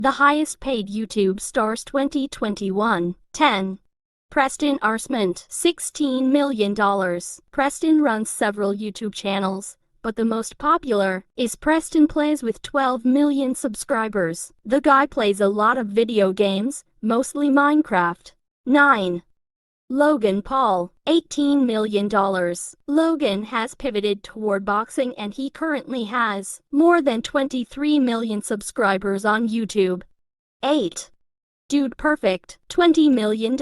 The highest paid YouTube stars 2021. 10. Preston Arsment, $16 million. Preston runs several YouTube channels, but the most popular is Preston Plays with 12 million subscribers. The guy plays a lot of video games, mostly Minecraft. 9. Logan Paul, $18 million. Logan has pivoted toward boxing and he currently has more than 23 million subscribers on YouTube. 8. Dude Perfect, $20 million.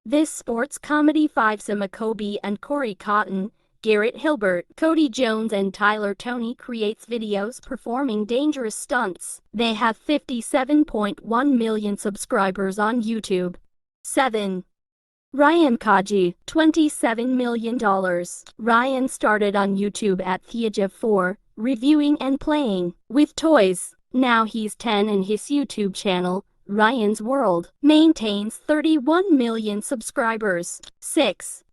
This sports comedy fivesome Kobe and Corey Cotton, Garrett Hilbert, Cody Jones and Tyler Toney creates videos performing dangerous stunts. They have 57.1 million subscribers on YouTube. 7. Ryan Kaji, $27 million. Ryan started on YouTube at the age of 4, reviewing and playing with toys. Now he's 10 and his YouTube channel, Ryan's World, maintains 31 million subscribers. 6.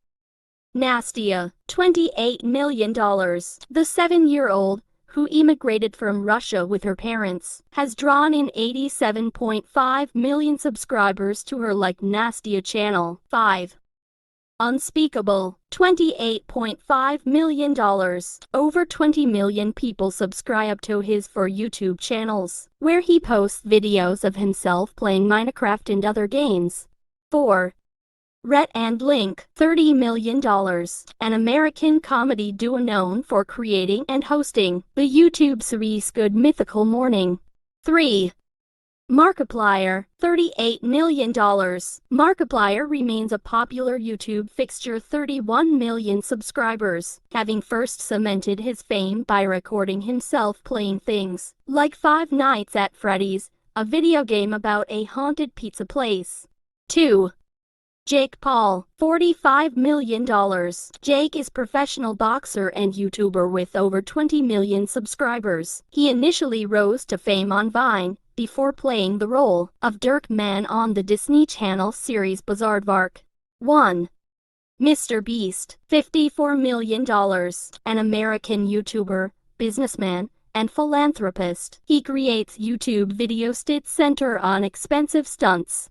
Nastya, $28 million. The 7-year-old, who immigrated from Russia with her parents, has drawn in 87.5 million subscribers to her Like Nastya channel. 5. Unspeakable, $28.5 million. Over 20 million people subscribe to his 4 YouTube channels, where he posts videos of himself playing Minecraft and other games. 4. Rhett and Link, $30 million. An American comedy duo known for creating and hosting the YouTube series Good Mythical Morning. 3. Markiplier, $38 million. Markiplier remains a popular YouTube fixture, 31 million subscribers, having first cemented his fame by recording himself playing things like Five Nights at Freddy's, a video game about a haunted pizza place. 2. Jake Paul, $45 million. Jake is a professional boxer and YouTuber with over 20 million subscribers. He initially rose to fame on Vine, before playing the role of Dirk Man on the Disney Channel series Bizaardvark. 1. MrBeast, $54 million. An American YouTuber, businessman, and philanthropist. He creates YouTube videos that center on expensive stunts,